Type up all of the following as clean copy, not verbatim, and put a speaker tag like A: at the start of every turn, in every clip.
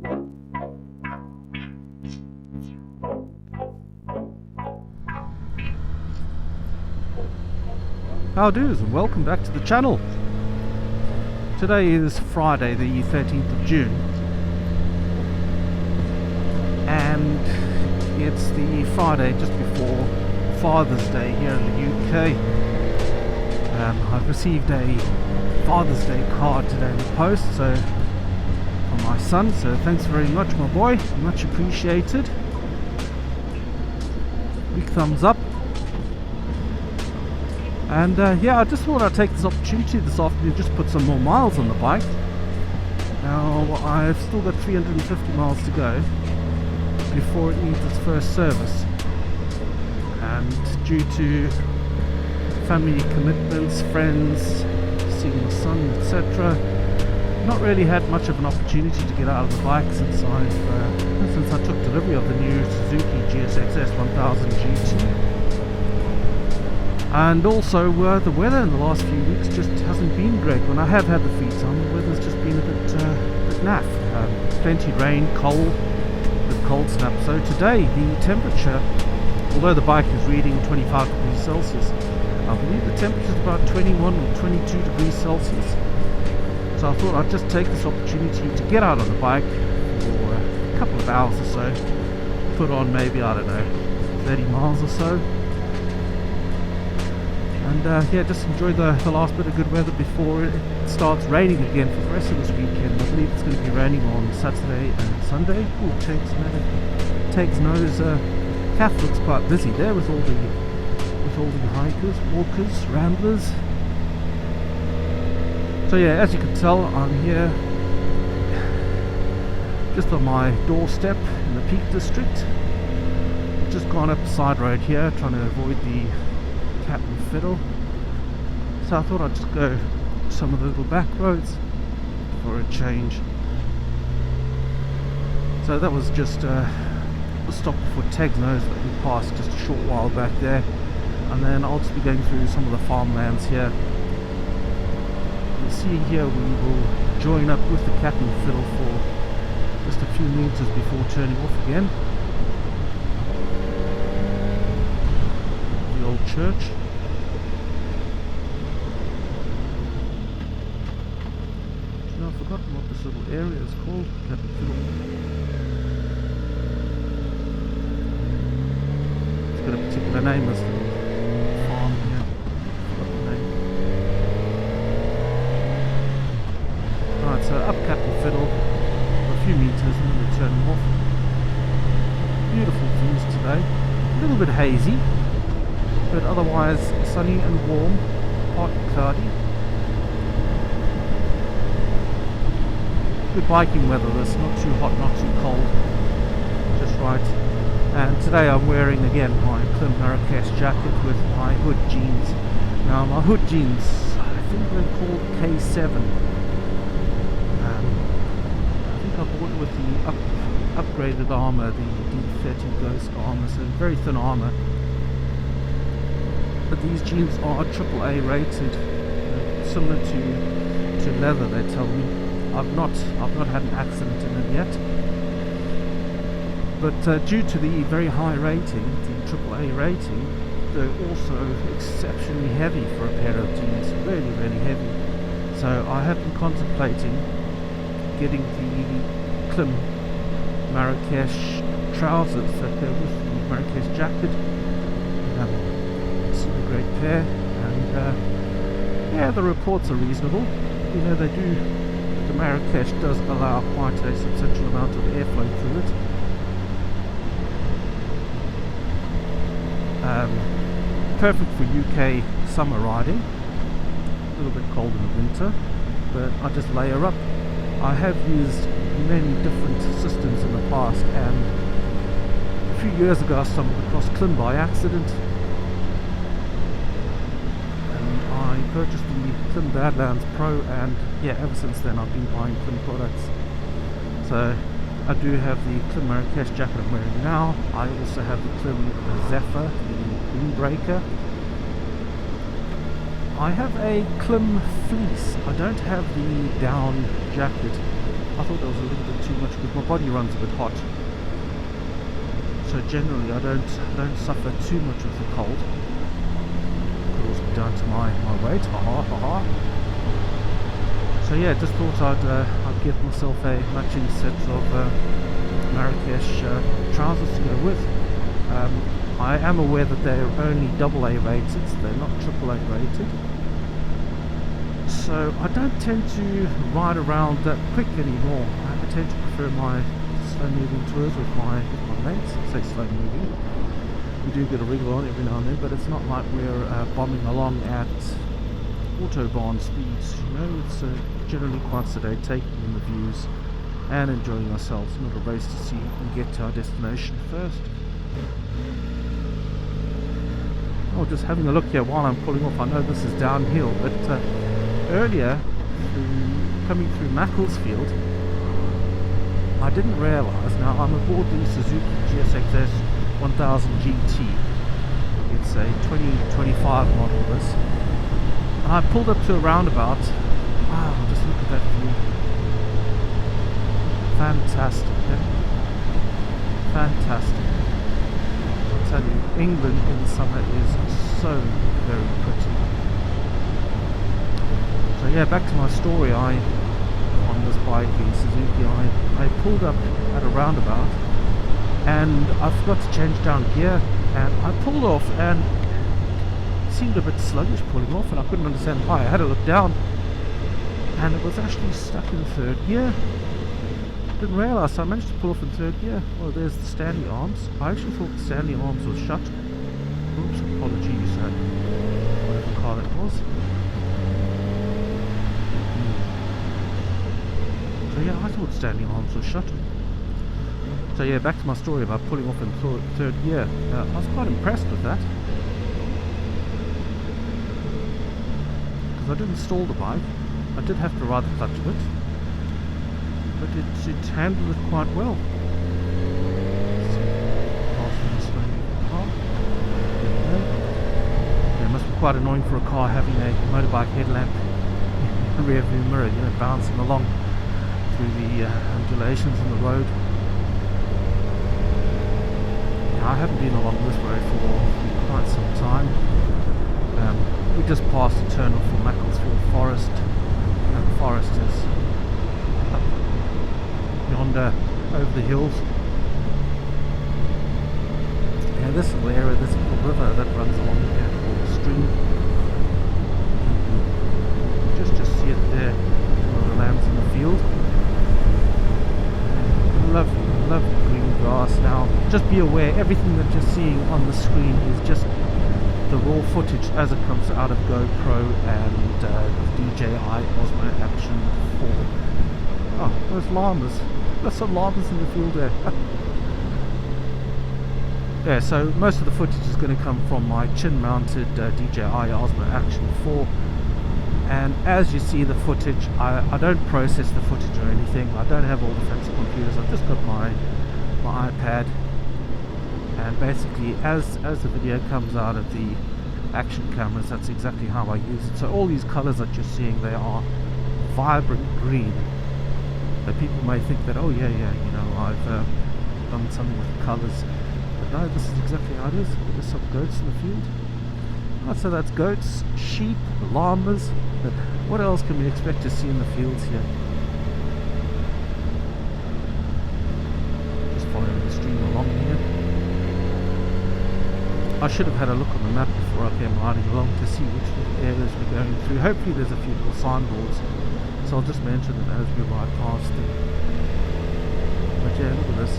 A: How do's and welcome back to the channel. Today is Friday the 13th of June and it's the Friday just before Father's Day here in the UK. I've received a Father's Day card today in the post from my son, so thanks very much my boy, much appreciated. Big thumbs up. And yeah, I just thought I'd take this opportunity this afternoon just to put some more miles on the bike. Now I've still got 350 miles to go before it needs its first service, and due to family commitments, friends, seeing my son, etc., not really had much of an opportunity to get out of the bike since I took delivery of the new Suzuki gsx-s 1000 GT. And also the weather in the last few weeks just hasn't been great. When I have had the feet on, the weather's just been a bit naff. Plenty rain, cold, with cold snap. So today the temperature, although the bike is reading 25 degrees Celsius, I believe the temperature is about 21 or 22 degrees Celsius. So I thought I'd just take this opportunity to get out on the bike for a couple of hours or so, put on maybe, I don't know, 30 miles or so. And yeah, just enjoy the last bit of good weather before it starts raining again for the rest of this weekend. I believe it's going to be raining on Saturday and Sunday. Oh, Tegg's nose. Kath looks quite busy there with all the hikers, walkers, ramblers. So yeah, as you can tell, I'm here just on my doorstep in the Peak District. Just gone up the side road here, trying to avoid the Cat and Fiddle. So I thought I'd just go some of the little back roads for a change. So that was just a stop before Tegg's nose that we passed just a short while back there, and then I'll just be going through some of the farmlands here. You'll see here we will join up with the Cat and Fiddle for just a few meters before turning off again. The old church. I've forgotten what this little area is called. Cat and Fiddle. It's got a particular name, this little farm here. Forgot the name. Right, so up Cat and Fiddle for a few meters and then we're turning off. Beautiful views today. A little bit hazy, but otherwise sunny and warm, partly cloudy. Good biking weather, this, not too hot, not too cold, just right. And today I'm wearing again my Klim Marrakesh jacket with my hood jeans. Now my hood jeans, I think they're called K7. I think I bought it with the upgraded armour, the D30 Ghost armour, so very thin armour. But these jeans are AAA rated, similar to leather, they tell me. I've not had an accident in them yet, but due to the very high rating, the AAA rating, they're also exceptionally heavy for a pair of jeans, really, really heavy. So I have been contemplating getting the Klim Marrakesh trousers that go with the Marrakesh jacket. It's a great pair, and yeah, the reports are reasonable. You know, they do. The Marrakesh does allow quite a substantial amount of airflow through it. Perfect for UK summer riding. A little bit cold in the winter, but I just layer up. I have used many different systems in the past, and a few years ago I stumbled across Klim by accident. I purchased the Klim Badlands Pro, and yeah, ever since then I've been buying Klim products. So I do have the Klim Marrakesh jacket I'm wearing now. I also have the Klim Zephyr, the windbreaker. I have a Klim fleece. I don't have the down jacket. I thought that was a little bit too much because my body runs a bit hot. So generally I don't suffer too much with the cold. Could also be down to my weight. So yeah, just thought I'd get myself a matching set of Marrakesh trousers to go with. I am aware that they're only AA rated, they're not AAA rated. So I don't tend to ride around that quick anymore. I tend to prefer my slow moving tours with my mates. I say slow moving. We do get a wriggle on every now and then, but it's not like we're bombing along at autobahn speeds. You know, it's generally quite sedate, taking in the views and enjoying ourselves. Not a race to see who can get to our destination first. Oh, just having a look here while I'm pulling off. I know this is downhill, but earlier, coming through Macclesfield, I didn't realise. Now I'm aboard the Suzuki gsx-s 1000 GT. It's a 2025 model. This. And I pulled up to a roundabout. Wow, just look at that view. Fantastic, yeah? Fantastic. I'll tell you, England in the summer is so very pretty. So yeah, back to my story. On this bike, the Suzuki, I pulled up at a roundabout and I forgot to change down gear, and I pulled off and it seemed a bit sluggish pulling off, and I couldn't understand why. I had to look down and it was actually stuck in third gear. Didn't realise, so I managed to pull off in third gear. Well, there's the standing arms. I actually thought the standing arms was shut. Oops, apologies, whatever car that was. So yeah, I thought standing arms was shut. So yeah, back to my story about pulling off in third gear. I was quite impressed with that. Because I didn't stall the bike. I did have to ride the clutch a bit. But it handled it quite well. Yeah, it must be quite annoying for a car having a motorbike headlamp in the rear view mirror, you know, bouncing along through the undulations on the road. Yeah, I haven't been along this road for quite some time. We just passed the turn off for Macclesfield Forest. The forest is up yonder over the hills. Yeah, this little area, this little river that runs along here called the stream. Just see it there, one of the lambs in the field. Lovely, lovely green grass. Now, just be aware, everything that you're seeing on the screen is just the raw footage as it comes out of GoPro and DJI Osmo Action 4. Oh, those llamas. There's some llamas in the field there. Yeah, so most of the footage is going to come from my chin-mounted DJI Osmo Action 4. And as you see the footage, I don't process the footage or anything. I don't have all the fancy computers. I've just got my iPad. And basically, as the video comes out of the action cameras, that's exactly how I use it. So all these colors that you're seeing, they are vibrant green. So people may think that, oh yeah, you know, I've done something with the colors. But no, this is exactly how it is. There's some goats in the field. Oh, so that's goats, sheep, llamas. What else can we expect to see in the fields here? Just following the stream along here. I should have had a look on the map before I came riding along to see which areas we're going through. Hopefully there's a few little signboards, so I'll just mention it as we ride past them. But yeah, look at this.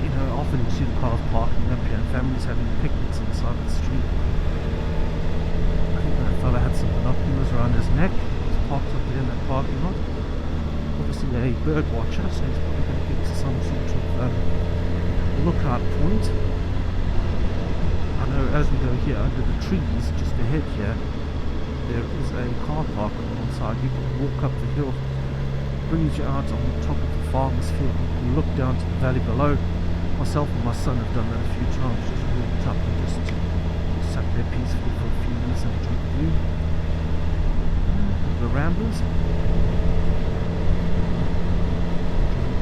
A: You know, often you see the cars parking up here and families having picnics on the side of the street. I think that fella had some binoculars around his neck. He's parked up there in that parking lot. Obviously a bird watcher, so he's probably going to get to some sort of lookout point. I know as we go here, under the trees just ahead here, there is a car park on one side. You can walk up the hill, brings you out on the top of the farmer's field. You can look down to the valley below. Myself and my son have done that a few times, just walked up and just sat there peacefully for a few minutes and enjoyed the view. The ramblers.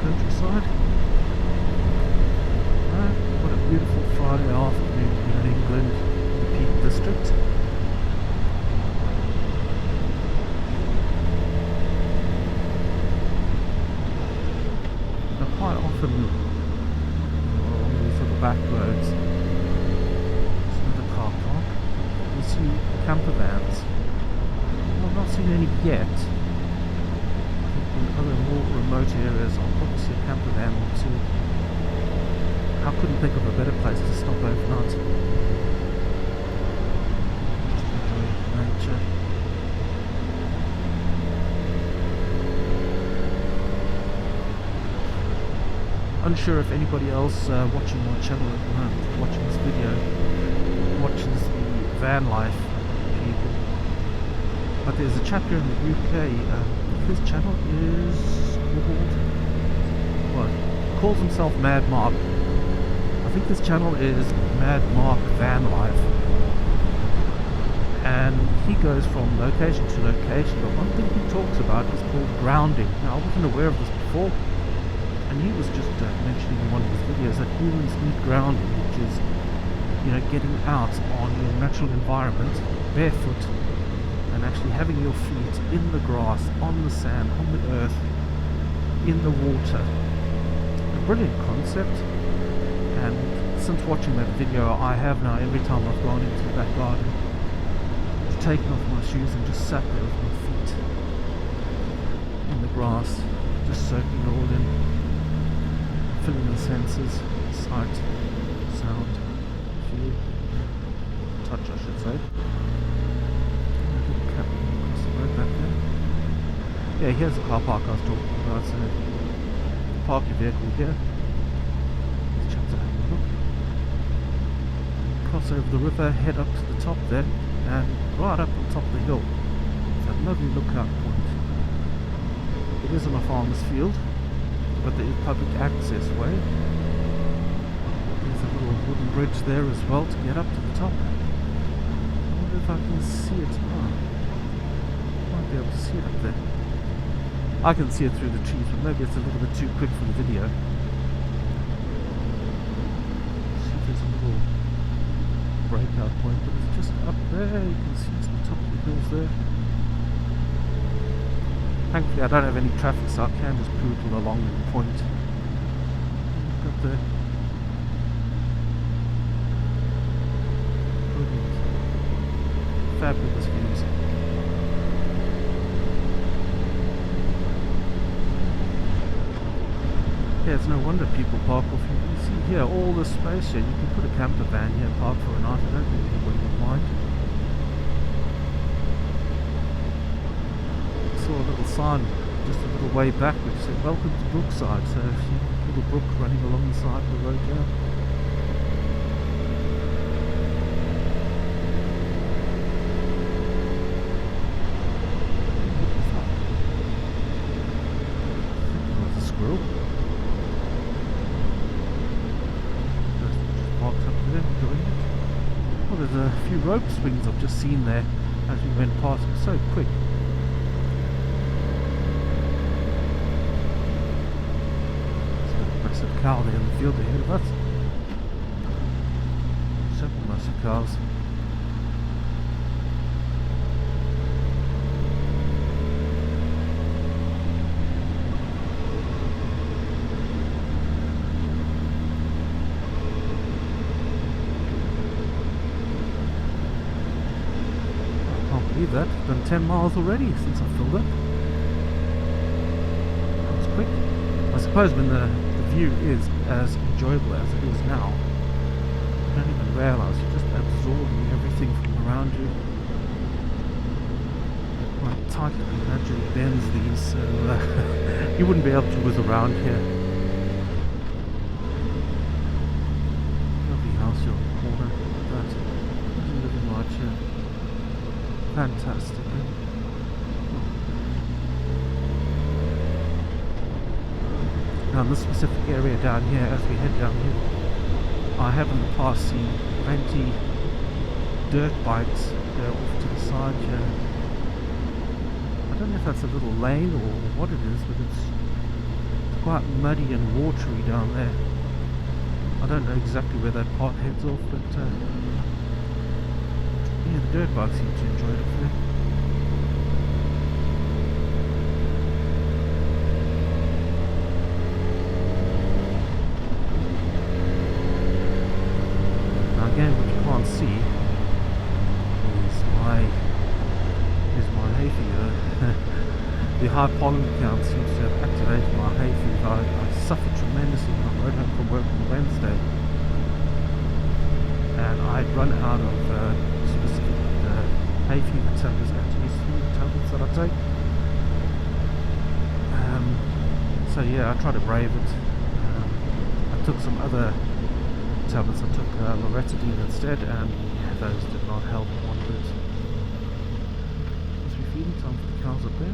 A: countryside. What a beautiful Friday afternoon here in England, the Peak District. Now quite often along these little back roads, there's another car park, you see camper vans. Well, I've not seen any yet. In other more remote areas I'll probably see a camper van or two. I couldn't think of a better place to stop overnight. Just enjoy nature. Unsure if anybody else watching my channel at the moment, watching this video, watches the van life people. But there's a chap here in the UK, his channel is called, calls himself Mad Mark. I think this channel is Mad Mark Van Life. And he goes from location to location, but one thing he talks about is called grounding. Now I wasn't aware of this before, and he was just mentioning in one of his videos that humans need grounding, which is, you know, getting out on your natural environment, barefoot, and actually having your feet in the grass, on the sand, on the earth, in the water. A brilliant concept, and since watching that video I have now, every time I've gone into the back garden, just taken off my shoes and just sat there with my feet in the grass, just soaking it all in, filling the senses, sight, sound, feel, touch I should say. Back there. Yeah, here's the car park I was talking about. So park your vehicle here. These chaps are having a look. Cross over the river, head up to the top there, and right up on top of the hill. It's a lovely lookout point. It is on a farmer's field, but there is public access way. There's a little wooden bridge there as well to get up to the top. I wonder if I can see it. Be able to see it up there. I can see it through the trees, but maybe it's a little bit too quick for the video. See if there's a little breakout point, but it's just up there. You can see it's on the top of the hills there. Thankfully I don't have any traffic, so I can just poodle along the point. Look up there. Brilliant. Fabulous views. Yeah, it's no wonder people park off here. You see here, all this space here, you can put a camper van here and park for a night. I don't think anybody would mind. I saw a little sign just a little way back which said, "Welcome to Brookside." So if you see a little brook running along the side of the road there. What is that? I think it was a squirrel. Well, there's a few rope swings I've just seen there as we went past. It was so quick. There's a massive cow there in the field ahead of us. Several massive cows. That. Done 10 miles already since I filled up. That was quick. I suppose when the view is as enjoyable as it is now, you don't even realise you're just absorbing everything from around you. They're quite tight and gradually bends these, so you wouldn't be able to whiz around here. Lovely house here on the corner. Look at that. Imagine living right here. Fantastic. Now in this specific area down here, as we head down here, I have in the past seen plenty dirt bikes go off to the side here. I don't know if that's a little lane or what it is, but it's quite muddy and watery down there. I don't know exactly where that path heads off, but yeah, the dirt bikes seem to enjoy it up there. Now again, what you can't see is my hay fever. The high pollen count seems to have activated my hay fever. I suffered tremendously when I rode home from work on Wednesday, and I'd run out of specific hay fever tablets, antihistamine tablets that I take. So yeah, I tried to brave it. I took some other tablets. I took loratadine instead, and yeah, those did not help one bit. Must be feeding time for the cows up there.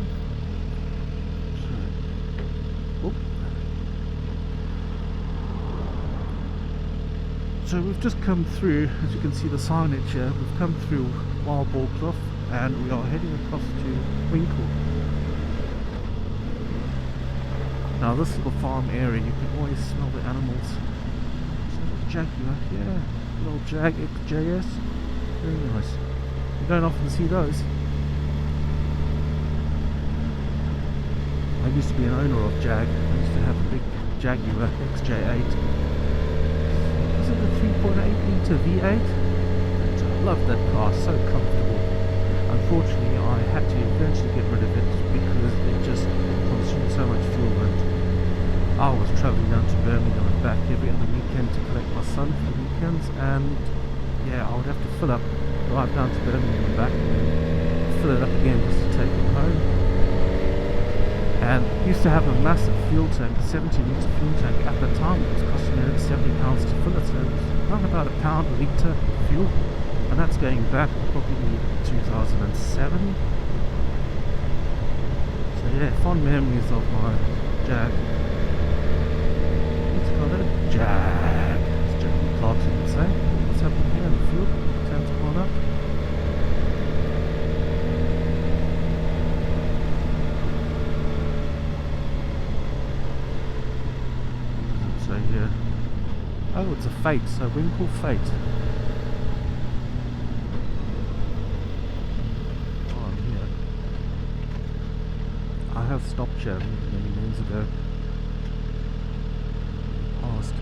A: So we've just come through, as you can see the signage here, we've come through Wildboarclough and we are heading across to Wincle. Now this little farm area, you can always smell the animals. So Jaguar, yeah, little gsx-s, very nice. You don't often see those. I used to be an owner of Jag. I used to have a big Jaguar XJ8. Was it a 3.8 litre V8? I love that car, so comfortable. Unfortunately, I had to eventually get rid of it because it just consumed so much fuel, and I was travelling down to Birmingham and back every other weekend to collect my son for the weekends, and yeah, I would have to drive down to Birmingham and back, fill it up again just to take it home. And used to have a massive fuel tank, a 70 litre fuel tank. At the time it was costing me £70 to fill it, so it was around about £1 a litre fuel, and that's going back probably 2007. So yeah, fond memories of my Jag. It's got a Jag, as Jeremy Clarkson would say. What's happening here in the fuel? Tank's gone up. Oh, it's a fate, so Wincle fate. Oh, yeah. I have stopped here many moons ago. Past.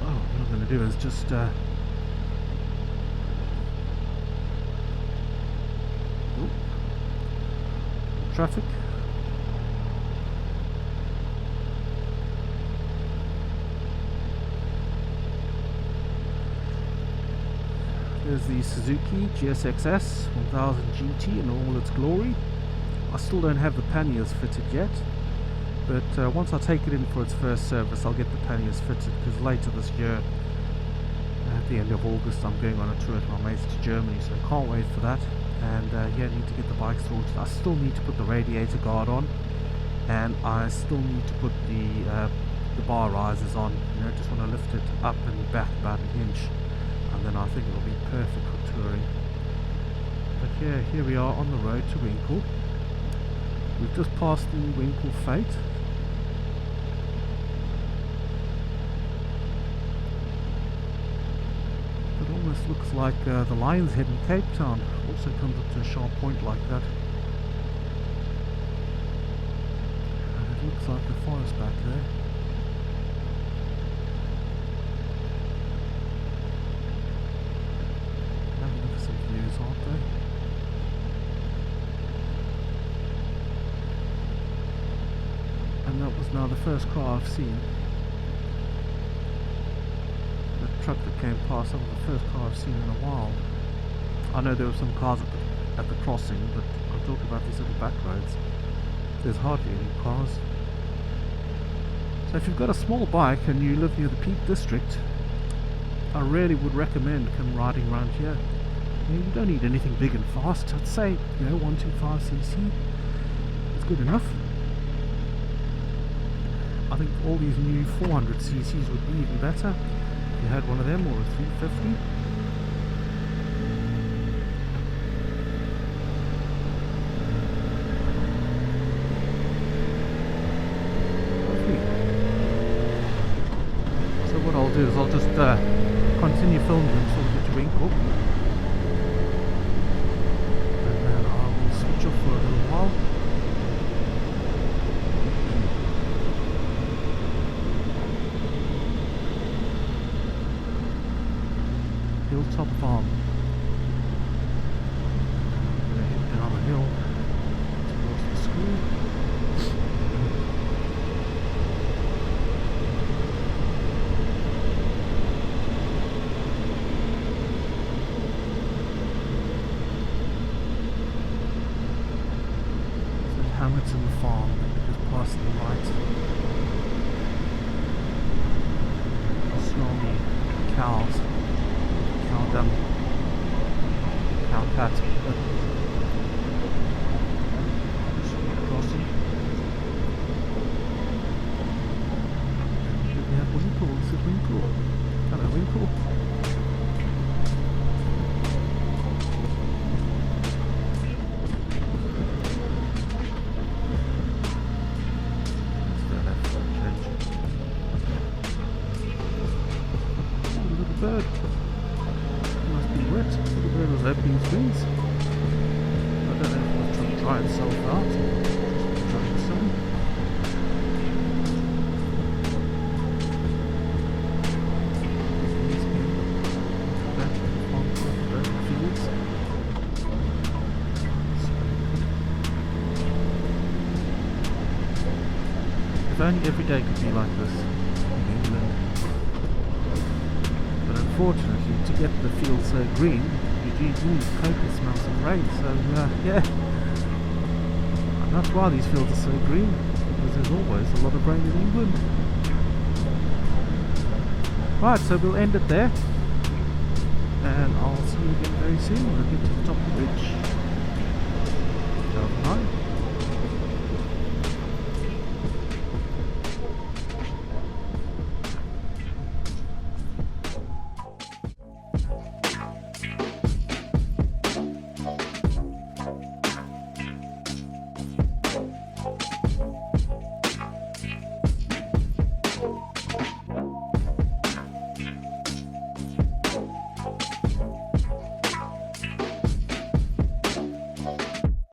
A: Oh, what I'm going to do is just traffic. There's the Suzuki gsx-s 1000 GT in all its glory. I still don't have the panniers fitted yet, but once I take it in for its first service, I'll get the panniers fitted, because later this year, at the end of August, I'm going on a tour with my mates to Germany, so I can't wait for that. And yeah, I need to get the bike sorted. I still need to put the radiator guard on, and I still need to put the bar risers on. You know, just want to lift it up and back about an inch, and then I think it'll be perfect for touring. But yeah, here we are on the road to Wincle. We've just passed the Wincle Fate. It almost looks like the Lion's Head in Cape Town also comes up to a sharp point like that. And it looks like a forest back there. Magnificent views, aren't they? And that was now the first car I've seen. The truck that came past, that was the first car I've seen in a while. I know there were some cars at the crossing, but I'm talking about these little back roads. There's hardly any cars. So if you've got a small bike and you live near the Peak District, I really would recommend come riding around here. You don't need anything big and fast. I'd say, 125cc is good enough. I think all these new 400cc's would be even better if you had one of them, or a 350. do is I'll just continue filming until we get to Wincle, and then I will switch off for a little while. Hilltop Farm. I'm going to head down the hill towards the school. Hamilton Farm, just past the right. Snowy cows, cow dung, cow cat. Crossing. We have Wincle. This is Wincle. Hello, Wincle. Bird. It must be wet. The bird was opening its wings. I don't know if it was trying to dry itself out. Just trying to sun. Back on the fields. If only every day could be like this in England. Unfortunately, to get the field so green, you do need copious amounts of rain. So yeah, and that's why these fields are so green, because there's always a lot of rain in England. Right, so we'll end it there, and I'll see you again very soon when we get to the top of the ridge.